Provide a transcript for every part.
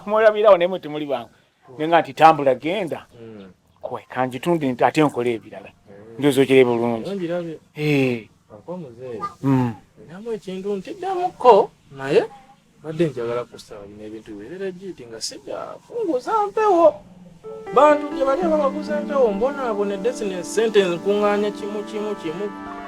mulabirawo naye mwe temuli bangu nenga nti tambula genda kwe kanjitunde nti ate nkole ebirala ndozo kire bulungi namwe ekintu ntiddamuko naye badde njagala kusaba bino ebintu bibeerera jiti nga sidda funguza mpewo bantu gye bali ababaguza mpewo mbonaabonedde zino sente nkuŋŋaanya kimu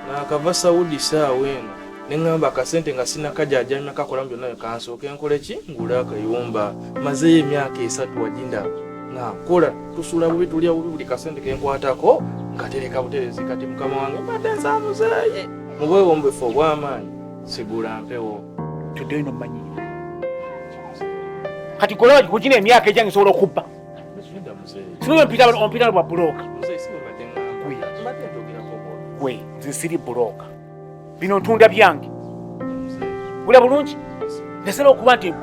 naakava Saudi saawa eno ne ŋŋamba akasente nga sinakajajamya kakola mu byonna kansooke nkole ki ngule akayumba mazeyo emyaka 3 wajinda nakola tusula bubi tulya bubi buli kasente kenkwatako ngatereka buterezi kati mukama wange mbadde nsaamuzeeye mu bwewombefu obw'amaanyi sigula mpewo tudde ino mmanyi kati kola kukina emyaka ejange nsobola okubba sinoyo ompita lwa buloka gwe nze siri buloka bino ntunda byange bula bulungi nesera okuba nti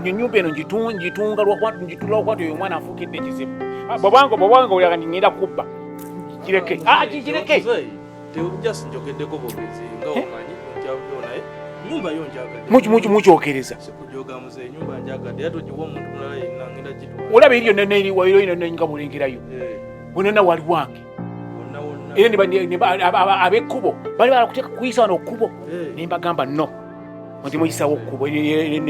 enyumba eno ngitunga njitula lwakwati oyo omwana afuukidde ekizibu bwabanga olyaga ngenda kubba kireke kireke njogeddeko bogezi nga omanyi onjawulonaye nyumba yo njagadde mukyokereza sikujoga muze nyumba njagadde yato jiwa omuntu mulala yenna ngenda gitwala olaba eryo neriwayo nga mulengerayo bwenona wali wange era ab'ekkubo bali balakuteeka kuyisa wano okkubo ne mbagamba no nti muyisawo okkubo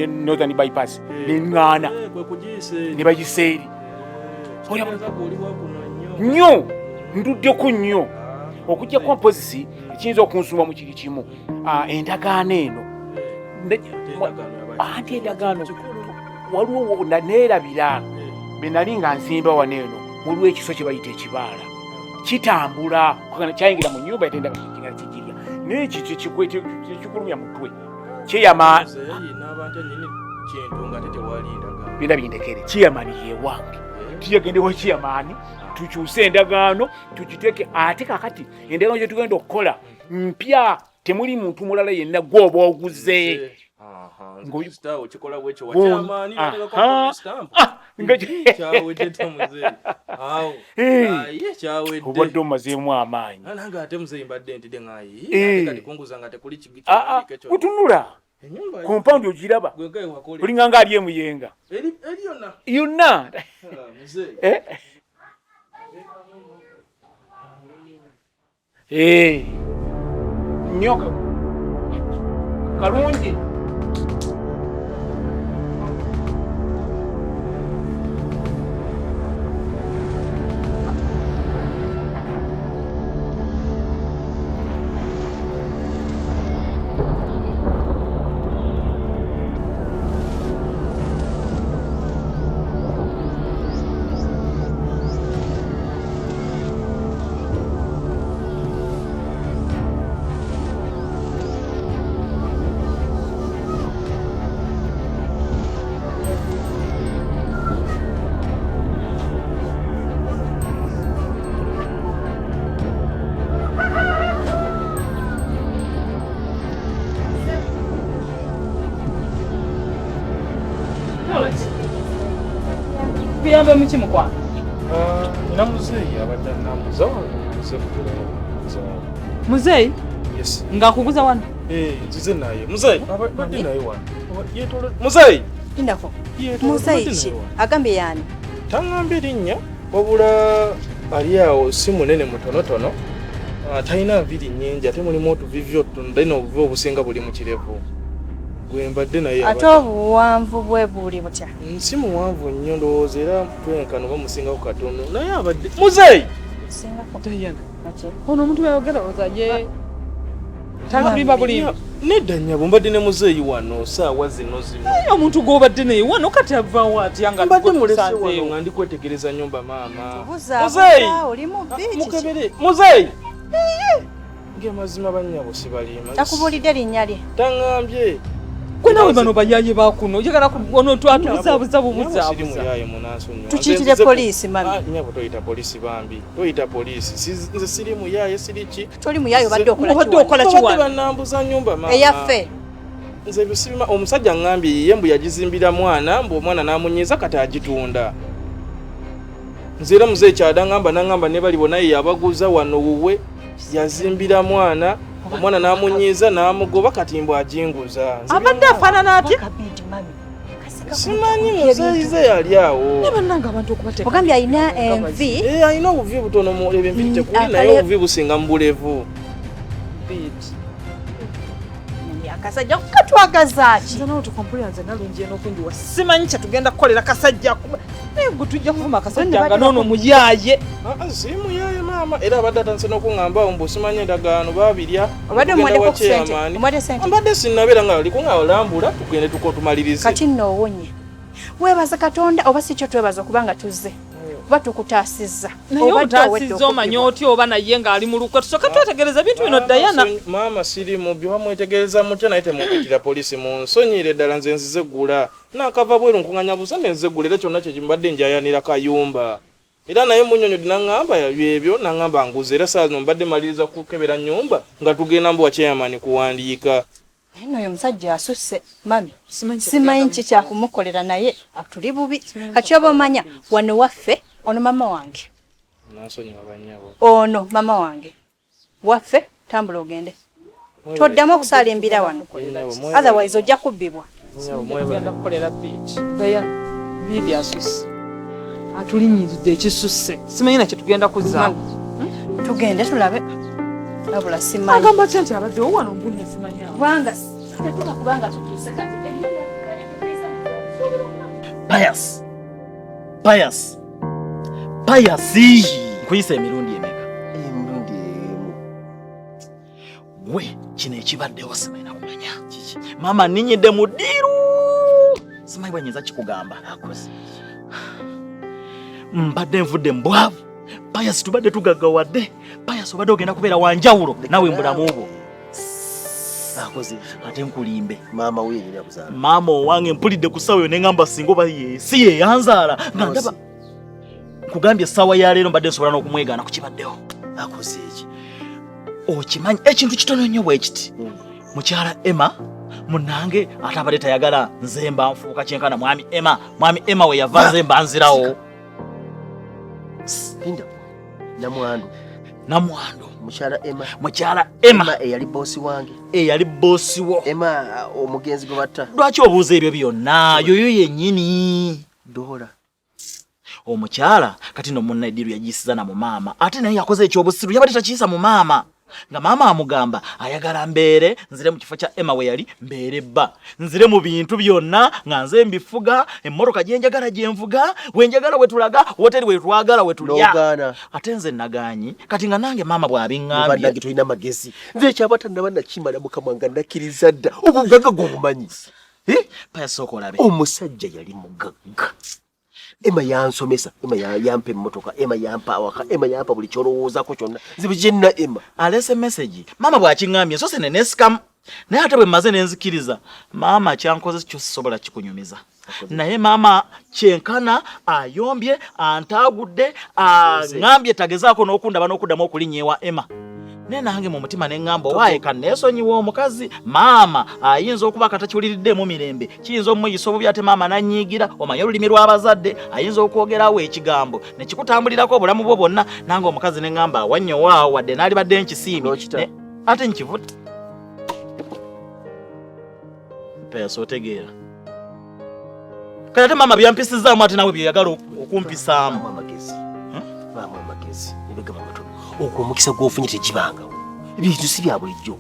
northern bypass neŋŋaana ne bagiseeri nnyo nduddeko nnyo okujjako mpozisi ekiyinza okunsumba mu kiri kimu endagaano eno anti endagaano waliwo neerabira be nali nga nzimba wano eno muliwo ekiso kye bayita ekibaala kitambula kyayingira mu nnyumba etenda kikira kikirya naye kikulumya mutwe kyeyama bina bindekere kiyamani yewange tuyagendewo kiyamani tukyuse endagaano tukiteeke ate kakati endagaano gye tugenda okukola mpya temuli muntu mulala yenna gwoba oguze obadde omazeemu amaanyi utunula kompaundi ogiraba olinganga ali emuyenga yonna nyoka kalungi Kuyambe muki mukwa? Namuzeeyi abadde namuza Muzeeyi? Yes. Nga kuguza wano? Nzize naye. Muzeeyi abadde naye wano. Muzeeyi. Indako. Muzeeyi agambe yani. Tangambye linnya wabula ali awo si munene mutonotono. Talina nviri nnyingi ate mulimu otuvivyo tundina obuvi obusinga buli mu kirevu. Gwembadde naye ate obuwanvu bwe buli butya? Si muwanvu nnyo ndowooza era twenkano bamusingawo katono naye abadde Muzeeyi! Ono omuntu bayogera ozaje talimba bulimba nedda nnyabo mbadde ne Muzeeyi wano saawa zino omuntu gw'obadde naye wano kati avaawo atya nga mbadde mulese wano nga ndi kwetegereza nnyumba maama Muzeeyi olimu biiti mukebere Muzeeyi ng'amazima bannyabo sibaliima takubulidde linnya lye taŋŋambye gwe nawe bano bayaye bakuno oyagala kubono twatubuzaabuza tukiyitire poliisi mami nyabo toyita poliisi bambi toyita poliisi nze siri muyaye siri ki toli muyaye obadde okola kiwano bannambuza nnyumba maama eyaffe nze bisibima omusajja ngambye yiye mbu yagizimbira mwana mbu omwana n'amunyiiza kati agitunda nze era muzeeyi kyada ngamba ne bali bonna ye yabaguza wano wuwe yazimbira mwana omwana n'amunyiiza n'amugoba kati mbu ajinguza abadde afaanana atya Simanyi musaize yali awo. Ne bannanga abantu okubateeka. Ogambye alina envi. Alina obuvi butono mu ebintu tekuli naye obuvi businga mu bulevu. Akasajja katwagaza ki? Zana otukompulianze nalungi eno kundiwa. Simanyi kye tugenda kukolera kasajja kuba. Naye gwe tujja kuvuma akasajja nga nono muyaye. Si muyaye maama era abadde atanse n'okuŋŋamba mbu simanyi endagaano baabirya. Obadde omwaddeko ku ssente. Omwadde ssente. Mbadde sinnabeera nga ali kuŋŋawulambula tugende tukotumalirize. Kati nno owonye. Weebaza Katonda oba si kyo twebaza kubanga tuzze. Kuba tukutaasizza. Naye otaasizza omanyi otya oba naye ng'ali mu lukwe. Tusooka twetegereza bintu bino Diana. Maama siri mubbi wamwetegereza mutya naye temukitira poliisi munsonyiire ddala nze nzizeggula. Naakava bweru nkuŋŋanya busa ne nzeggula era kyonna kye kimbadde njayanira kayumba. Era naye munnyonnyodde n'aŋŋamba ebyo n'aŋŋamba nguze era saa zino mbadde maliriza kukebera nnyumba nga tugenda mbu wa chairman kuwandiika. Nno oyo musajja asusse mami. Simanyi ki kyakumukolera naye atuli bubi. Kati oba omanya wano waffe ono mama wange. Nansonyiwa bannyabo. Ono mama wange. Waffe tambula ogende. Toddamu okusalimbira wano. Otherwise ojja kubbibwa. Tugenda kukolera beach. Diana, bibi asusse. Atulinyizidde ekisusse. Simanyi nakye tugenda kuzaamu. Tugende tulabe. Nabula simanyi. Agamba kye nti abadde wano mbunye simanyi awo. Kubanga tetuka kubanga tutuuse kati. Payasi. Nkuyise emirundi emeka. Emirundi emu. We kino ekibaddewo simanyi nakumanya. Mama ninyidde mu ddiiru. Simanyi bwanyinza kikugamba. Mbadde nvudde mbwavu. Payasi tubadde tugaggawadde. Payasi obadde ogenda kubeera wanjawulo nawe mbulamu obwo. Akoze ate nkulimbe. Mama we yina kuzaala. Mama owange mpulidde ku ssaawa ne ngamba singa oba si ye yanzaala nga ndaba kugambye essaawa ya leero mbadde nsobola n'okumwegaana ku kibaddewo. Akoze eki. Okimanyi ekintu kitono nnyo bwe kiti. Mukyala Emma munange ate abadde tayagala nze mba nfuuka kyenkana mwami Emma we yava nze mba nzirawo. Linda. Namwando. Mukyala Emma eyali bosi wange. Eyali bosi wo. Emma omugenzi gwe batta. Lwaki obuuza ebyo byonna? Yoyo yennyini. Dola. Omukyala kati no munna eddiru yagisiza na mu maama. Ate naye yakoze ekyobusiru yabadde takiyisa mu maama. Nga maama amugamba ayagala mbeere nzire mu kifo kya Emma we yali mbeere bba. Nzire mu bintu byonna nga nze mbifuga emmotoka gye njagala gye nvuga we njagala we tulaga hoteli we twagala we tulya. Nogana. Ate nze nagaanyi kati nga nange maama bw'abiŋŋambye. Badde tulina magezi. Nze kyabata ndabana kimala mukama nga ndakiriza dda. Obugagga gwobumanyi. Payasi okolabe. Omusajja yali mugagga. Emma yansomesa, Emma yampa emmotoka, Emma yampa awaka, Emma yampa buli kyolowoozako kyonna. Nzibu gyenna Emma. Alese message. Mama bw'akiŋŋambye so sene nesikamu. Naye ate bwe mmaze ne nzikiriza. Maama kyankoze kyo sisobola kikunyumiza. Naye maama kyenkana ayombye antaagudde aŋŋambye tagezaako n'okundaba n'okuddamu okulinnya ewa Emma. Ne nange mu mutima ne ŋŋamba waaye kanneesonyiwa omukazi maama ayinza okuba katakiwuliriddemu mirembe kiyinza omuyisa obubi ate maama nanyiigira omanye olulimi lw'abazadde ayinza okwogerawo ekigambo ne kikutambulirako obulamu bwo bwonna nange omukazi ne ŋŋamba awannyowa wadde n'alibadde nkisiimye ate nkivuta Payasi otegeera kati ate maama byampisizaamu ate nawe byeyagala okumpisaamu. Maama amagezi ebigaba matono. Ogwo omukisa gw'ofunye tegibangawo. Ebintu si bya bulijjo.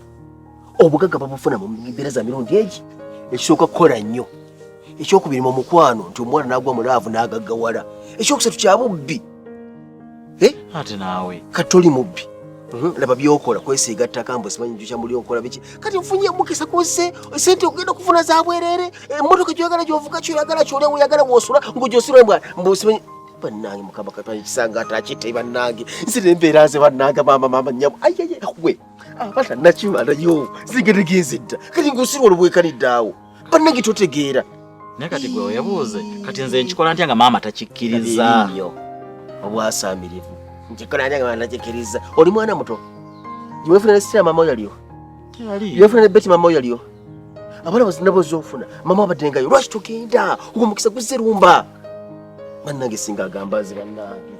Obugagga babufuna mu mbeera za mirundi egi. Ekisooka kukola nnyo. Ekyokubiri mu mukwano nti omwana n'agwa mulaavu n'agaggawala. Ekyokusatu kya bubbi. Ate naawe kati oli mubbi. Laba byokola kwesiiga ttaka mbu simanyi nju kya muli onkola biki. Kati nfunye omukisa kwose sente ogenda kufuna za bwerere. Emmotoka gyoyagala gy'ovuga kyoyagala ky'olya woyagala w'osula ng'ogyosula mbwa mbu simanyi bannange mukama katwanye kisanga atakite bannange nzire embeera ze bannange maama nnyabo ayiye gwe abata nakimalayo zigeregenze dda kati ng'osirwa olubwekaniddeawo bannange totegeera. naye kati gwe weebuuze kati nze nkikola ntya nga maama takikkiriza. Obwasaamirivu nkikola ntya nga maama takikkiriza. Oli mwana muto gyeweefuna ne sitira maama oyaliyo yeefuna ne beti maama oyaliyo abana bazina bozofuna maama abaddengayo lwaki togenda ogwo omukisa guzerumba. Bannange singa agamba ze bannange.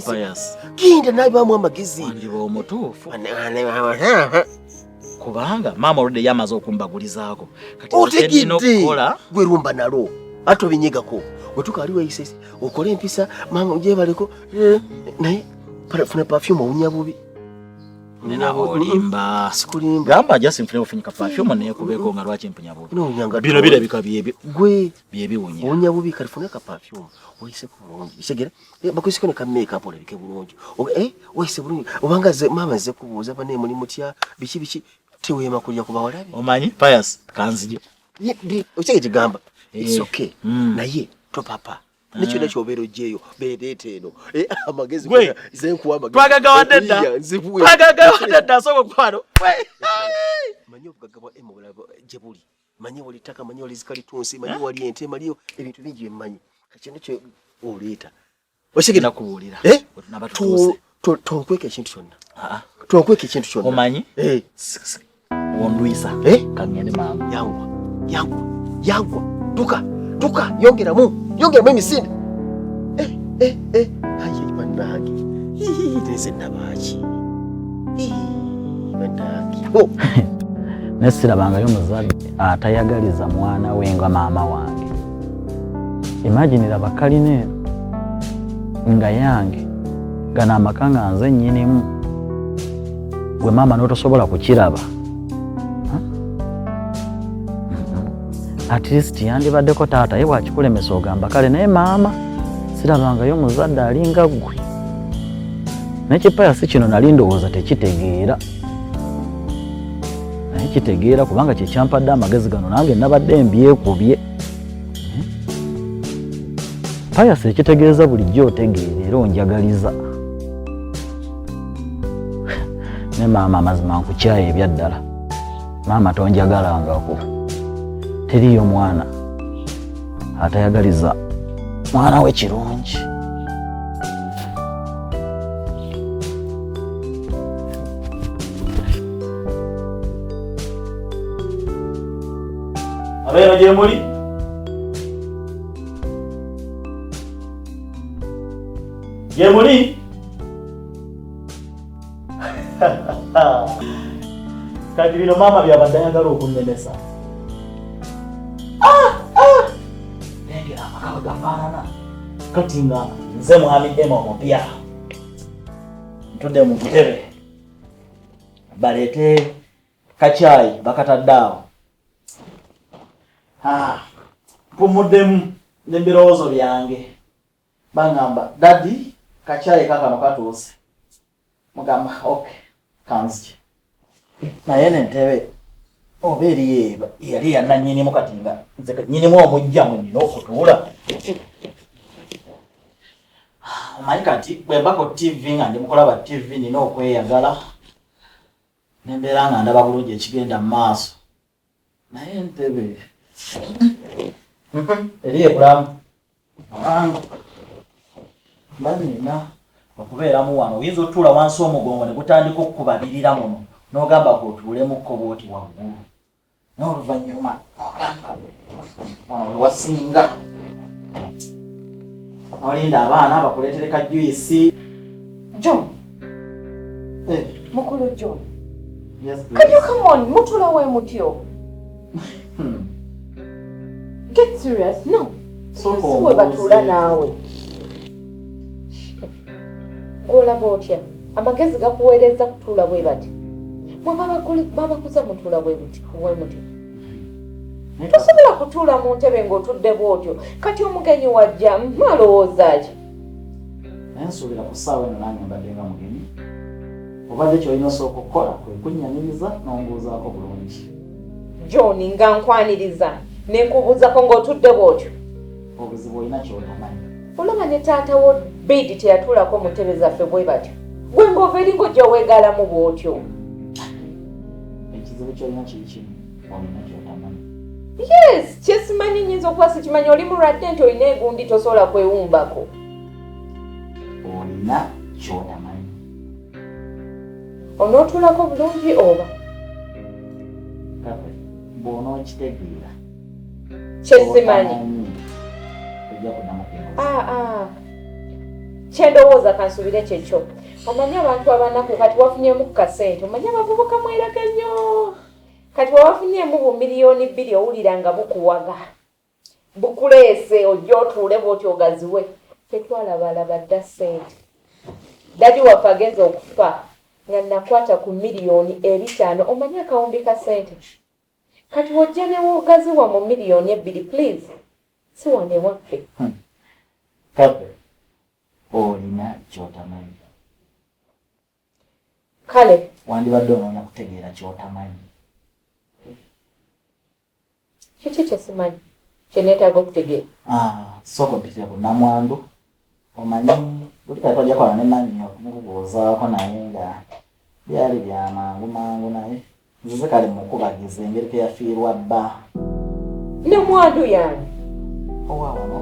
Payasi genda naye bamu amagezi. wandiba omutuufu kubanga maama oludde yamaze okumbagulizaako kati otegedde gwe lumba nalo ate obinyegako wetukaali weeyisesi okole empisa maama gyebaleko naye funa perfume owunya bubi olimba sikulimba gamba just nfune ofunyika perfume neekubeeko nga lwaki empunya bubi bino birabika gwe byebiwunya owunya bubi kati funa ka perfume oyise bulungi kisegera bakuiseko ne ka make-up olabike bulungi oyise bulungi obanga maama nze kubuuza bane muli mutya biki teweema kulya kuba walabi omanyi pius kanzije okitege kigamba it's okay naye topapa nikyonna kyobeera ojjeeyo beereete eno amagezi twagagawadde dda asooka okukwano manyi obugagga bwa emubulabo gye buli manyi wali ttaka manyi wali zikalitunsi manyi wali ente maliyo ebintu bingi byemanyi kakino kyo oleeta osigenda kubuulira tonkweka ekintu kyonna tonkweka ekintu kyonna omanyi ondwisa kangende maama yangwa tuka yongeramu emisinde aye bannange nze nabaki bannange nesirabangayo muzadde atayagaliza mwana we nga maama wange. Imaginira bakalina nga yange gana amaka nga nze nnyinimu gwe maama n'otosobola kukiraba. At least yandibaddeko taata ye bwakikulemesa ogamba kale naye maama sirabangayo muzadde alinga ggwe. N'ekipayasi kino nali ndowooza tekitegeera. Naye kitegeera kubanga kyekямpadde amagezi gano nange nabadde mbyekubye. Payasi ekitegeeza bulijjo otegeera era onjagaliza. Ne maama amazima nkukyaye ebyaddala. Maama tonjagalangako. Teriyo mwana atayagaliza mwana we kirungi. Abeera gye muli? Gye muli? Kati bino maama byabadde ayagala okunnemesa. Lengera amaka bwe gafaanana. Kati nga nze mwami Emma omupya. Ntudde mu ntebe. Baleete kacaayi bakatadde awo. Mpumuddemu n'ebirowoozo byange. Bangamba, Daddy, kacaayi kakano katuuse. Mugamba, okay, kanzije. Naye n'entebe oba eriyo yali yannannyinimu kati nga nze nnyinimu omujjamu nina okutuula. Omanyi kati bwe mba ku TV nga ndi mu kulaba TV nina okweyagala. Nembeera nga ndaba bulungi ekigenda mu maaso. Naye entebe eriyo ekulamu. Mba nina okubeeramu wano. Oyinza otuula wansi omugongo ne gutandika okukubabirira muno. N'ogamba k'otuulemukko bw'oti waggulu. N'oluvannyuma wano we wasinga. Olinda abaana bakuleetere ka juice. John. Mukulu John. Yes, please. Can you come on? Mutula we mutyo. Get serious. No. Siwe batula nawe. Gola botya. Amagezi gakuweereza kutula bwe bati. Mwe baba kuza mutula bwe buti. Tosobola kutula mu ntebe ng'otudde bwotyo. Kati omugenyi wajja malowooza ki? Naye nsuubira ku ssaawa eno nange mbadde nga mugenyi. Obadde ky'olina osooka okukola kwe kunnyamiriza n'ombuuzaako bulungi. John nga nkwaniriza ne nkubuuzako ng'otudde bwotyo. Obuzibu olina ky'otamanyi. Olaba ne taata wo Bidi teyatuulako mu ntebe zaffe bwe batyo. Gwe ng'ova eringa ojja weegalamu bwotyo. Ekizibu ky'olina kiri kimu, olina ky'otamanyi. Yes, kyesimanyi nnyinza okuba sikimanyi oli mulwadde nti olina egundi tosobola kwewumbako. Olina ky'otamanyi. Onootuulako bulungi oba? Kafe, bw'onookitegeera. Kyesimanyi. Ojja kuddamu kwengo. kyendowooza kansubire kyekyo omanyi abantu abanaku kati wafunyemu ku kasente omanyi abavubuka mweraga nnyo kati wawafunyemu bumiliyoni 2 owulira nga bukuwaga bukuleese ojja otuule bwoti ogaziwe tetwalabalaba dda ssente dadi waffe agenza okufa nga nakwata ku miliyoni 5 omanyi akawumbi ka ssente kati wojja ne wogaziwa mu miliyoni 2 please si wane waffe Kape olina kyotamanyi kale wandibadde onoonya kutegeera kyotamanyi kiki kyesimanyi kyeneetaaga okutegeera soko mpitira ku namwandu omanyi buli kati ojja kola ne manyo mukubuuzaako naye nga byali bya mangu naye nzize kale mukubagiza engeri teyafiirwa bba namwandu yani owawano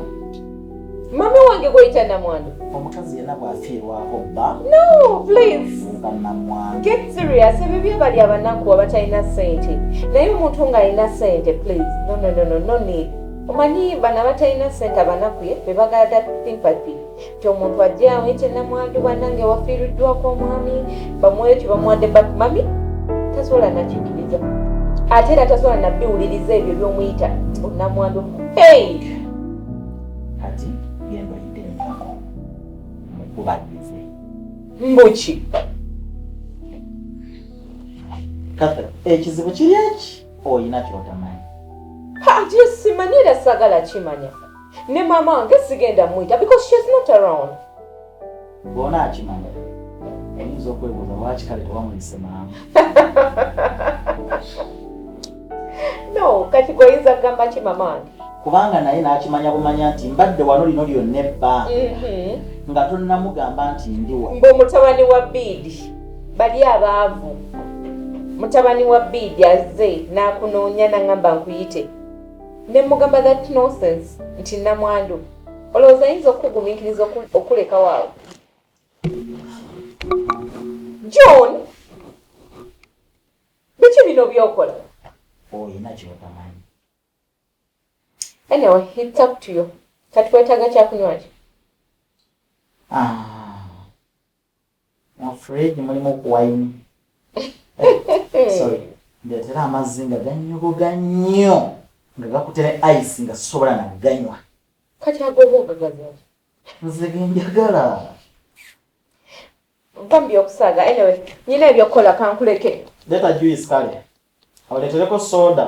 mami wange gweyita namwandu omukazi yenna bw'afiirwako bba no please fuuka namwandu get serious ebyo bye bali abanaku abatalina ssente naye omuntu ng'alina ssente please no need omanyi bano abatalina ssente abanaku ye be bagala sympathy ti omuntu ajja awete namwandu bannange wafiiriddwako omwami bamuwe kye bamuwadde back mami tasobola nakikkiriza ate era tasobola nabbiwuliriza ebyo by'omuyita namwandu hey kati genda oyite enyako mukubagize mbuki kati ekizibu kiri eki oyina kyotamanyi ate simanyi era sagala kimanya ne mama wange sigenda muyita because she's not around bona akimanya oyinza okwebuuza lwaki kale tewamuyise maama no kati gweoyinza kugamba ki mama wange kubanga naye n'akimanya bumanya nti mbadde wano lino lyonna ebba nga tonnamugamba nti ndiwa mbu mutabani wa biidi bali abaavu mutabani wa biidi azze n'akunoonya n'angamba nkuyite ne mugamba that nonsense nti namwandu olowooza ayinza okugumiikiriza okuleka waawe John biki bino byokola oyina kyotamanyi anyway it's up to you kati kwetaaga kyakunywaki mu fridge mulimu okuwayini sorry ndeetera amazzi nga ganyogoga nnyo nga gakutere ice nga sobola naganywa kati agoba ogagazaki nze genjagala bambi okusaaga anyway nyina ebyokukola kankuleke leeta juice kale oleetereko soda